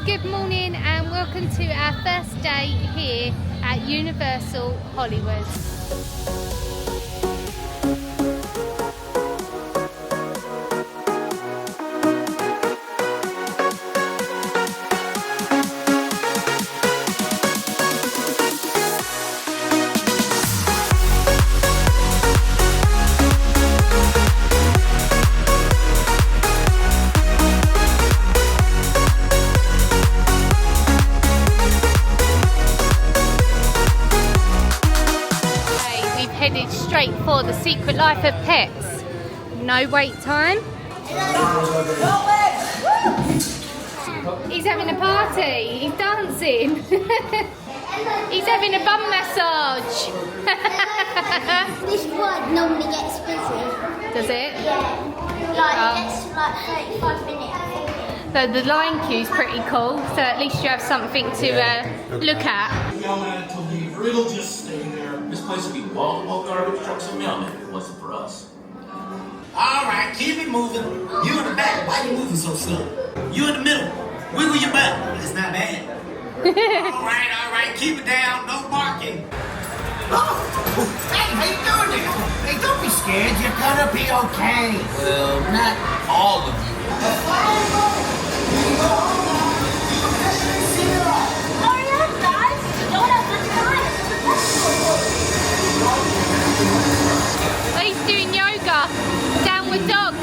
Good morning and welcome to our first day here at Universal Hollywood. Headed straight for the Secret Life of Pets. No wait time. He's having a party. He's dancing. He's having a bum massage. This one normally gets busy. Does it? Yeah. It's like 35 minutes. So the line queue's pretty cool. So at least you have something to look at. Mailman to leave, or it'll just stay there. This place would be wall garbage trucks and mailmen if it wasn't for us. All right, keep it moving. You in the back, why you moving so slow? You in the middle, wiggle your butt. It's not bad. all right, keep it down, no barking. Oh, hey, how you doing there? Hey, don't be scared, you're gonna be okay. Well, not all of you. Hurry up, guys. Don't have much time. Oh, he's doing yoga. Downward dog.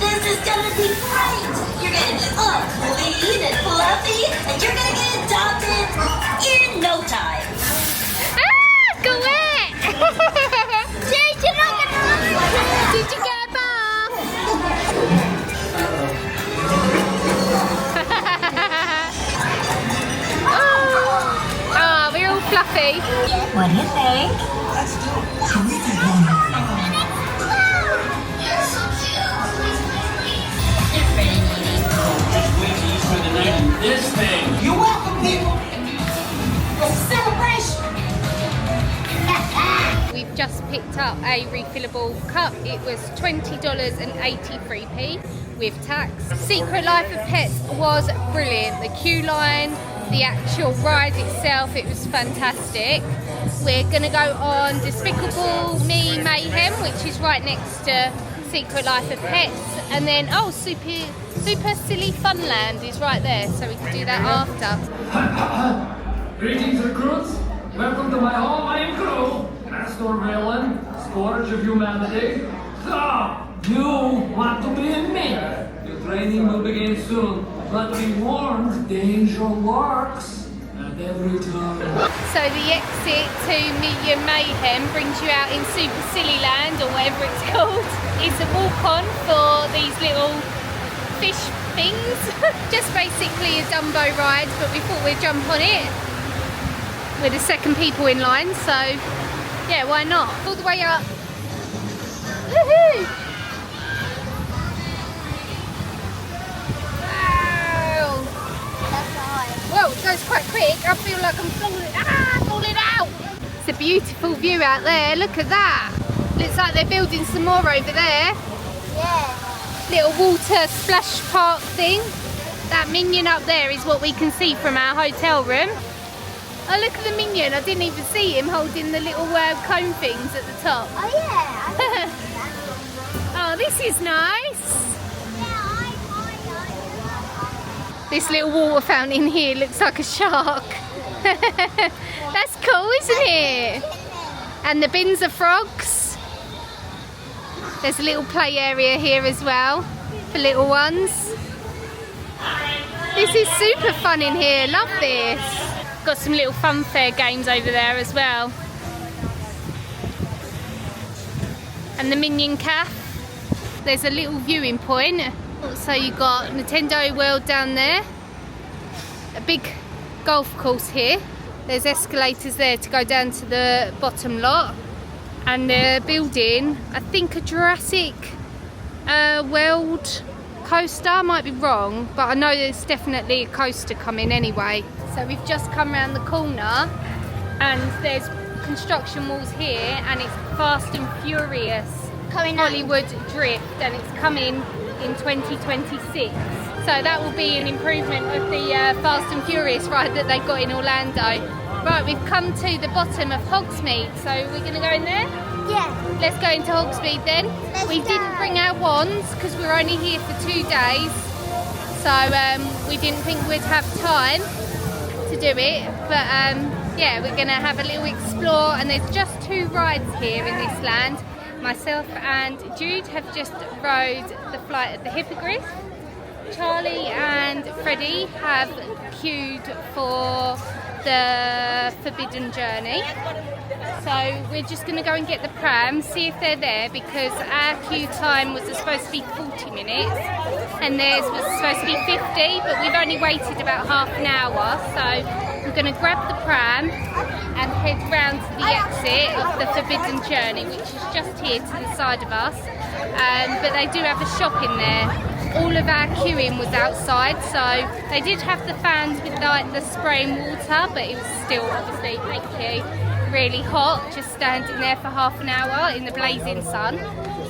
This is gonna be great! You're gonna be all clean and fluffy, and you're gonna get adopted in no time. Ah, go away! Did you get a bath? Oh, we're all fluffy. What do you think? Just wait till you spend the night in this thing. You're welcome, people. A celebration! We've just picked up a refillable cup. It was $20.83 with tax. Secret Life of Pets was brilliant. The queue line, the actual ride itself, it was fantastic. We're gonna go on Despicable Me Mayhem, which is right next to Secret Life of Pets, and then Super Silly Funland is right there, so we can do that after. Greetings, recruits. Welcome to my home. I am crew. Master Villain, scourge of humanity. So, you want to be in me? Your training will begin soon, but be warned, danger lurks at every turn. So the exit to Minion Mayhem brings you out in Super Silly Land, or whatever it's called. It's a walk-on for these little fish things. Just basically a Dumbo ride, but we thought we'd jump on it. We're the second people in line, so yeah, why not? All the way up. Woohoo! Wow! Whoa, it goes quite quick. I feel like I'm falling out. It's a beautiful view out there. Look at that. Looks like they're building some more over there. Yeah. Little water splash park thing. That minion up there is what we can see from our hotel room. Oh, look at the minion. I didn't even see him holding the little cone things at the top. Oh, yeah. Oh, this is nice. This little water fountain here looks like a shark. That's cool, isn't it? And the bins of frogs. There's a little play area here as well for little ones. This is super fun in here. Love this. Got some little funfair games over there as well. And the Minion Cafe. There's a little viewing point. So you've got Nintendo World down there. A big golf course here. There's escalators there to go down to the bottom lot. And they're building, I think, a Jurassic World coaster. I might be wrong, but I know there's definitely a coaster coming anyway. So we've just come around the corner and there's construction walls here, and it's Fast and Furious Hollywood Drift, and it's coming in 2026. So that will be an improvement of the Fast and Furious ride that they got in Orlando. Right, we've come to the bottom of Hogsmeade, so we're going to go in there? Yeah. Let's go into Hogsmeade then. We didn't bring our wands because we're only here for 2 days, so we didn't think we'd have time to do it, but yeah, we're going to have a little explore, and there's just 2 rides here in this land. Myself and Jude have just rode the Flight of the Hippogriff. Charlie and Freddie have queued for the Forbidden Journey. So we're just going to go and get the pram, see if they're there, because our queue time was supposed to be 40 minutes and theirs was supposed to be 50, but we've only waited about half an hour. So we're going to grab the pram and head round to the exit of the Forbidden Journey, which is just here to the side of us. But they do have a shop in there. All of our queuing was outside, so they did have the fans with like the spraying water, but it was still obviously, thank you, really hot, just standing there for half an hour in the blazing sun.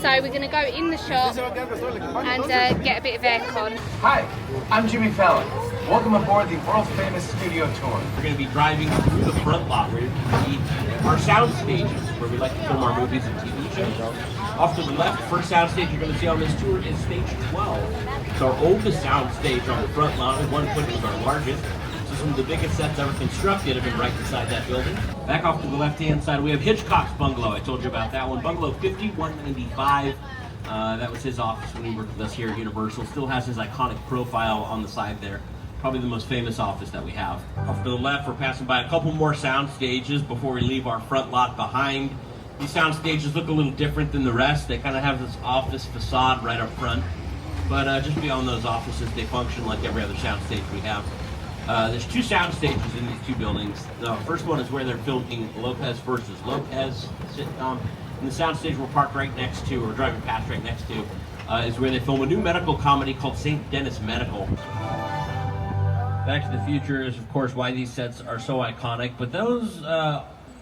So we're going to go in the shop and get a bit of aircon. Hi, I'm Jimmy Fallon. Welcome aboard the world famous studio tour. We're going to be driving through the front lot where you see our sound stages, where we like to film our movies and TV shows. Off to the left, first sound stage you're going to see on this tour is stage 12. It's our oldest sound stage on the front lot, and one point was our largest. So some of the biggest sets ever constructed have been right inside that building. Back off to the left-hand side, we have Hitchcock's bungalow. I told you about that one. Bungalow 5195. That was his office when he worked with us here at Universal. Still has his iconic profile on the side there. Probably the most famous office that we have. Off to the left, we're passing by a couple more sound stages before we leave our front lot behind. These sound stages look a little different than the rest. They kind of have this office facade right up front. But just beyond those offices, they function like every other sound stage we have. There's 2 sound stages in these 2 buildings. The first one is where they're filming Lopez versus Lopez sitcom. And the sound stage we're parked right next to, or driving past right next to, is where they film a new medical comedy called St. Dennis Medical. Back to the Future is, of course, why these sets are so iconic. But those,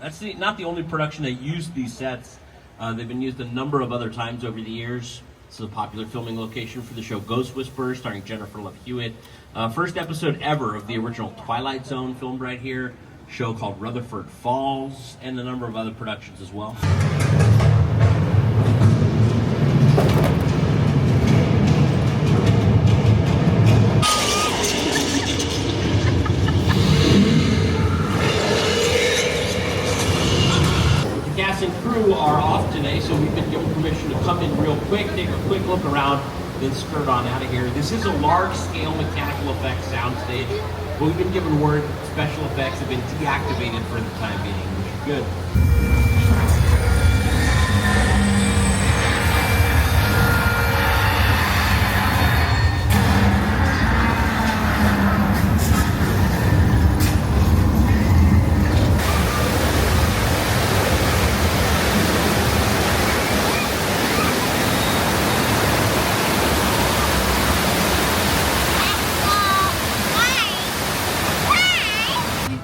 that's not the only production that used these sets. They've been used a number of other times over the years. This is a popular filming location for the show Ghost Whisperer, starring Jennifer Love Hewitt. First episode ever of the original Twilight Zone filmed right here. A show called Rutherford Falls, and a number of other productions as well. Are off today, so we've been given permission to come in real quick, take a quick look around, then skirt on out of here. This is a large-scale mechanical effects soundstage, but we've been given word special effects have been deactivated for the time being, which is good.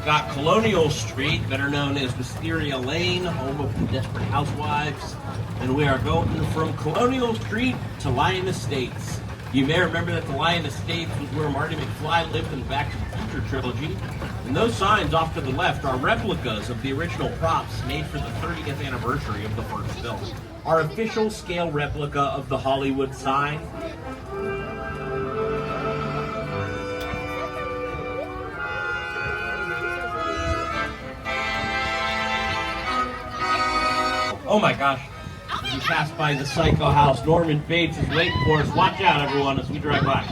Got Colonial Street, better known as Wisteria Lane, home of the Desperate Housewives. And we are going from Colonial Street to Lion Estates. You may remember that the Lion Estates was where Marty McFly lived in the Back to the Future trilogy. And those signs off to the left are replicas of the original props made for the 30th anniversary of the first film. Our official scale replica of the Hollywood sign. Oh my gosh, as we pass by the Psycho House, Norman Bates is waiting for us. Watch out, everyone, as we drive by.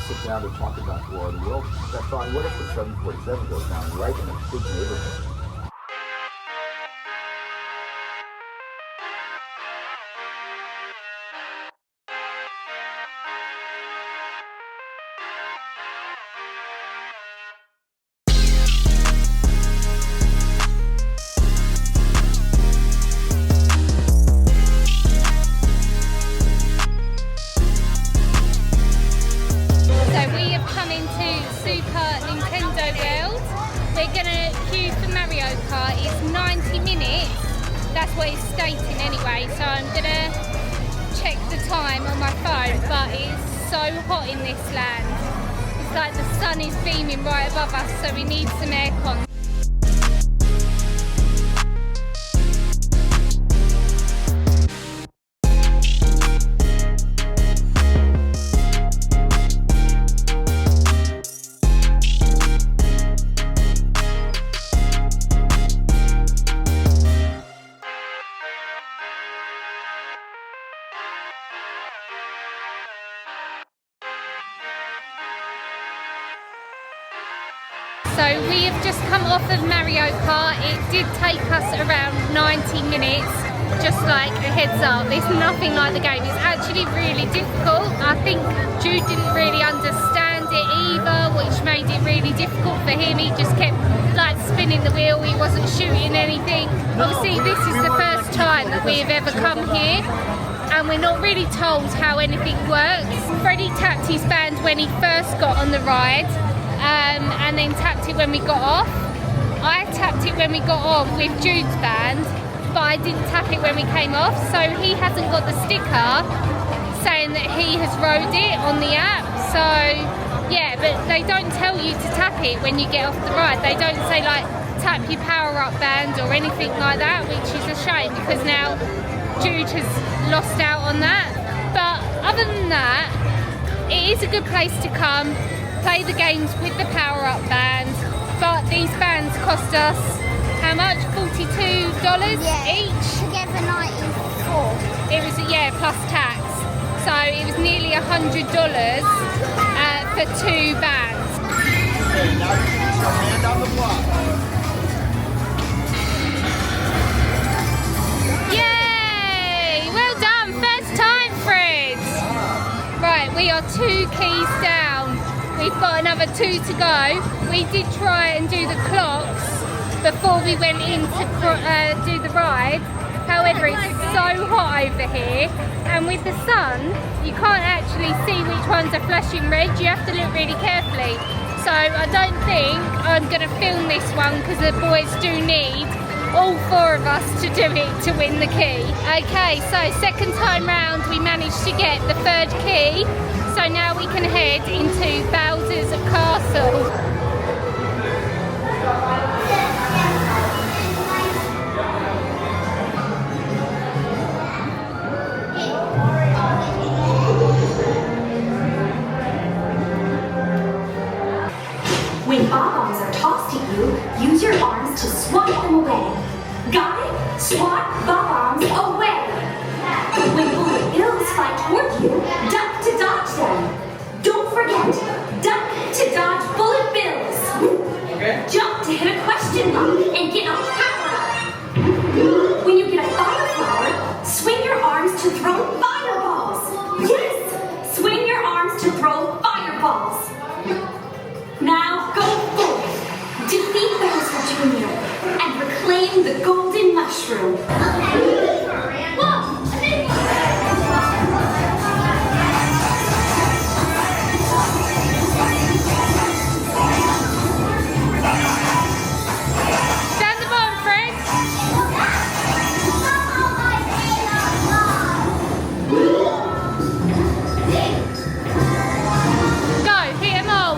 Sit down to talk about war. Well, that's fine. What if the 747 goes down right in a big neighborhood? it is so hot in this land. It's like the sun is beaming right above us, so we need some aircon. So we have just come off of Mario Kart. It did take us around 90 minutes, just like a heads up. It's nothing like the game. It's actually really difficult. I think Jude didn't really understand it either, which made it really difficult for him. He just kept like spinning the wheel. He wasn't shooting anything. Obviously this is the first time that we have ever come here, and we're not really told how anything works. Freddie tapped his band when he first got on the ride. And then tapped it when we got off. I tapped it when we got on with Jude's band, but I didn't tap it when we came off, so he hasn't got the sticker saying that he has rode it on the app. So yeah, but they don't tell you to tap it when you get off the ride. They don't say like tap your power up band or anything like that, which is a shame because now Jude has lost out on that. But other than that, it is a good place to come, play the games with the power-up band, but these bands cost us, how much? $42 each? Together 94. It was, yeah, plus tax. So it was nearly $100 for 2 bands. Okay, now you can use your hand on the block. Yay! Well done, first time, Fred. Right, we are 2 keys down. We've got another 2 to go. We did try and do the clocks before we went in to do the ride. However, it's so hot over here, and with the sun, you can't actually see which ones are flashing red. You have to look really carefully. So I don't think I'm going to film this one because the boys do need all 4 of us to do it to win the key. Okay, so second time round we managed to get the 3rd key. So now we can head into Bowser's Castle. When bob-ombs are tossed at you, use your arms to swat them away. Got it? Swat bob-ombs away. When bullet bills fly toward you, duck to dodge them. Don't forget, duck to dodge bullet bills. Okay. Jump to hit a question mark and get a power-up. When you get a fire flower, swing your arms to throw fireballs. Yes, swing your arms to throw fireballs. Now go forth, defeat Bowser Jr., and reclaim the golden mushroom. Whoa! Stand the bomb, Fred! Go, hit them all!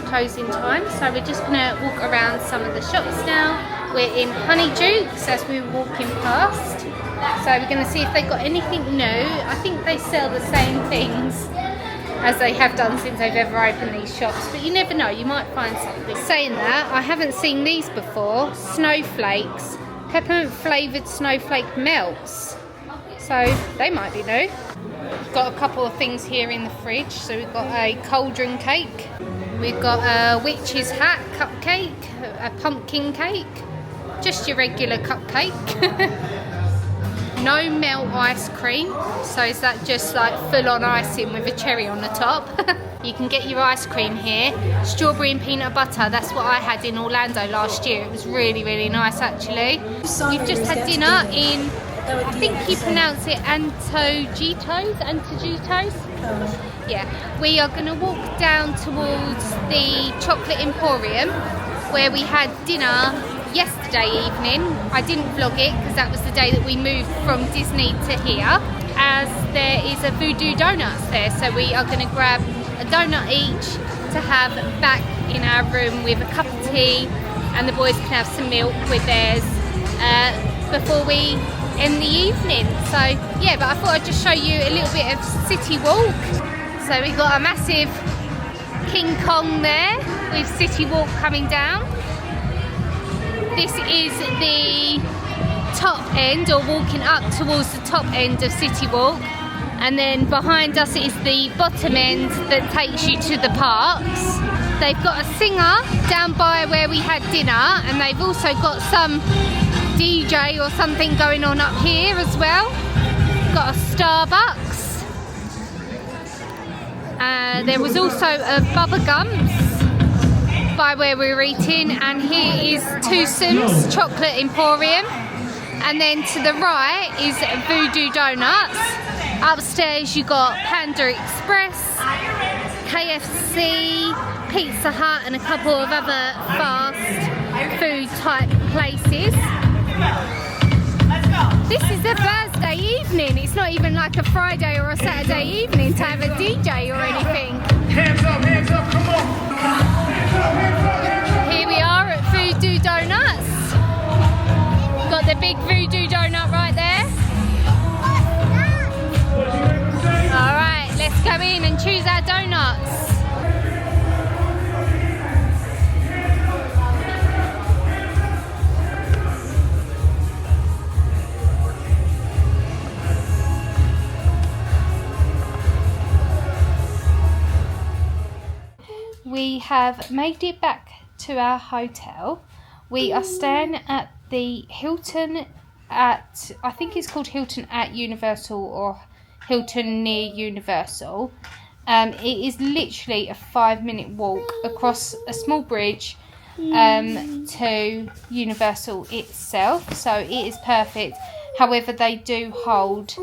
Closing time, so we're just going to walk around some of the shops now. We're in Honeydukes as we were walking past, so we're going to see if they've got anything new. I think they sell the same things as they have done since they've ever opened these shops, but you never know, you might find something. Saying that, I haven't seen these before. Snowflakes, peppermint flavoured snowflake melts, so they might be new. We've got a couple of things here in the fridge. So we've got a cauldron cake, we've got a witch's hat cupcake, a pumpkin cake, just your regular cupcake. No melt ice cream, so is that just like full on icing with a cherry on the top? You can get your ice cream here, strawberry and peanut butter. That's what I had in Orlando last year. It was really, really nice actually. We've just had dinner in I think you pronounce it Antojitos. Yeah, we are going to walk down towards the Chocolate Emporium where we had dinner yesterday evening. I didn't vlog it because that was the day that we moved from Disney to here, as there is a Voodoo Donuts there, so we are going to grab a donut each to have back in our room with a cup of tea, and the boys can have some milk with theirs before we end the evening. So yeah, but I thought I'd just show you a little bit of City Walk. So we got a massive King Kong there with City Walk coming down. This is the top end, or walking up towards the top end of City Walk, and then behind us is the bottom end that takes you to the parks. They've got a singer down by where we had dinner, and they've also got some DJ or something going on up here as well. Got a Starbucks. There was also a Bubba Gumps by where we were eating, and here is Twosome's Chocolate Emporium, and then to the right is Voodoo Donuts. Upstairs you got Panda Express, KFC, Pizza Hut, and a couple of other fast food type places. This is a Thursday evening. It's not even like a Friday or a Saturday evening to have a DJ or anything. Hands up, come on. Here we are at Voodoo Donuts. Got the big Voodoo Donut right there. Alright, let's go in and choose our donuts. We have made it back to our hotel. We are staying at the Hilton at, I think it's called Hilton at Universal or Hilton near Universal. It is literally a 5-minute walk across a small bridge to Universal itself, so it is perfect. However, they do hold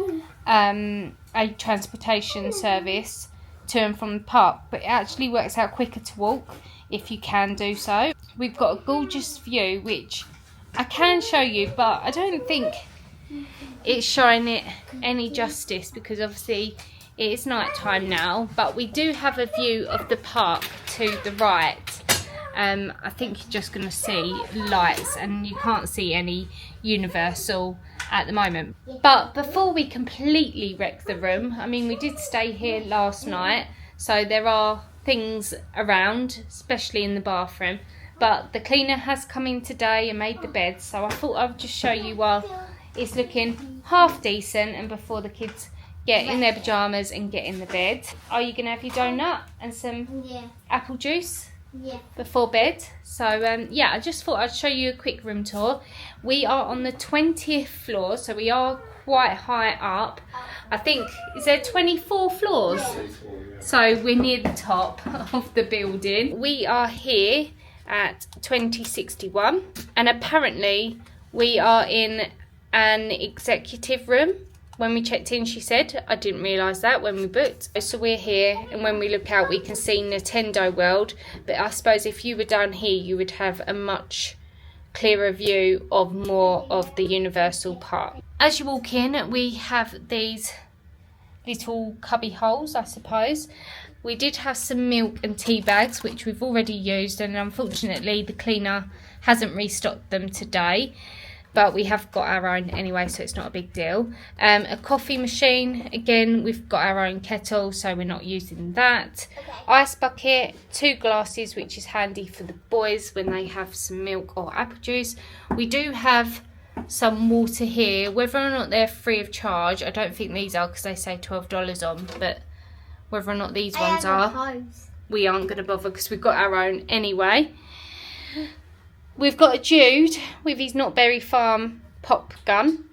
a transportation service to and from the park, but it actually works out quicker to walk if you can do so. We've got a gorgeous view which I can show you, but I don't think it's showing it any justice because obviously it is night time now, but we do have a view of the park to the right. I think you're just going to see lights and you can't see any Universal at the moment. But before we completely wreck the room, I mean, we did stay here last night, so there are things around, especially in the bathroom, but the cleaner has come in today and made the bed, so I thought I would just show you while it's looking half decent and before the kids get in their pyjamas and get in the bed. Are you gonna have your donut and some apple juice before bed? So yeah, I just thought I'd show you a quick room tour. We are on the 20th floor, so we are quite high up. I think, is there 24 floors? So we're near the top of the building. We are here at 2061, and apparently we are in an executive room. When we checked in, she said, I didn't realise that when we booked. So we're here, and when we look out we can see Nintendo World, but I suppose if you were down here you would have a much clearer view of more of the Universal Park. As you walk in, we have these little cubby holes, I suppose. We did have some milk and tea bags which we've already used, and unfortunately the cleaner hasn't restocked them today, but we have got our own anyway, so it's not a big deal. A coffee machine, again we've got our own kettle, so we're not using that. Ice bucket, 2 glasses, which is handy for the boys when they have some milk or apple juice. We do have some water here, whether or not they're free of charge. I don't think these are because they say $12 on, but whether or not these ones are, we aren't going to bother because we've got our own anyway. We've got a Jude with his Not Berry Farm pop gun.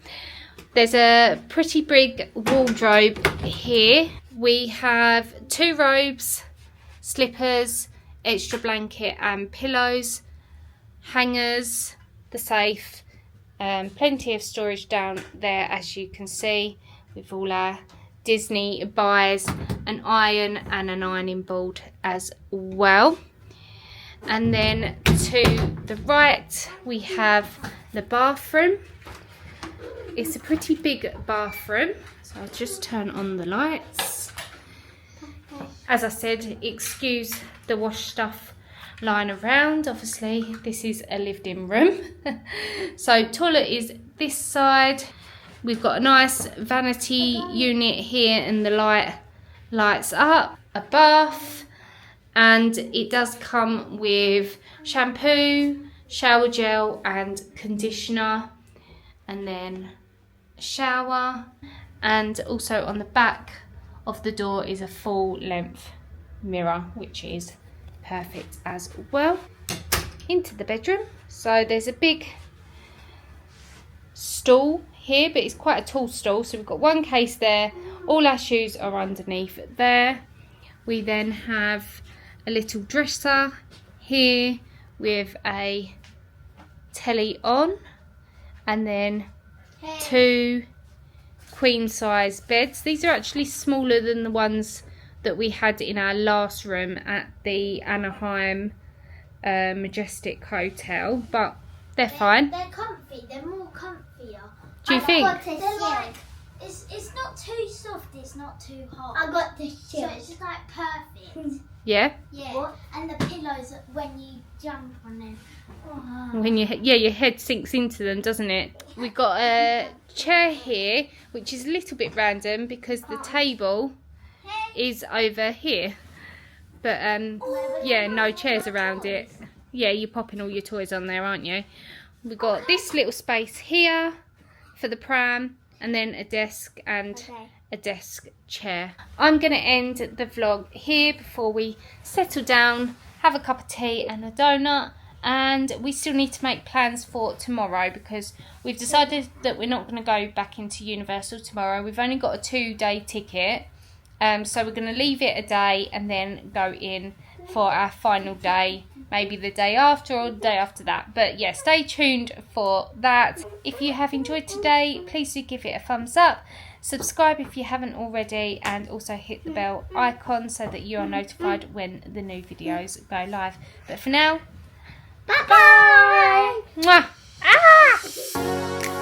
There's a pretty big wardrobe here. We have 2 robes, slippers, extra blanket and pillows, hangers, the safe, Plenty of storage down there, as you can see, with all our Disney buys, an iron and an ironing board as well. And then to the right we have the bathroom. It's a pretty big bathroom, so I'll just turn on the lights. As I said, excuse the wash stuff lying around. Obviously this is a lived-in room. So toilet is this side. We've got a nice vanity unit here, and the lights up. A bath, and it does come with shampoo, shower gel and conditioner, and then a shower. And also on the back of the door is a full length mirror, which is perfect as well. Into the bedroom. So there's a big stool here, but it's quite a tall stool, so we've got one case there. All our shoes are underneath there. We then have a little dresser here with a telly on, and then 2 queen size beds. These are actually smaller than the ones that we had in our last room at the Anaheim Majestic Hotel, but they're fine. They're comfy. They're more comfier. Do you think? They're like, it's not too soft. It's not too hot. I got this shit. So it's just like perfect. Yeah. Yeah. What? And the pillows when you jump on them. Oh. When your head sinks into them, doesn't it? We've got a chair here, which is a little bit random because the table is over here, but yeah, no chairs around it. Yeah, you're popping all your toys on there, aren't you? We've got this little space here for the pram, and then a desk and a desk chair. I'm going to end the vlog here before we settle down, have a cup of tea and a donut. And we still need to make plans for tomorrow, because we've decided that we're not going to go back into Universal tomorrow. We've only got a 2-day ticket, so we're going to leave it a day and then go in for our final day, maybe the day after or the day after that. But yeah, stay tuned for that. If you have enjoyed today, please do give it a thumbs up, subscribe if you haven't already, and also hit the bell icon so that you are notified when the new videos go live. But for now, bye bye. Mwah. Ah!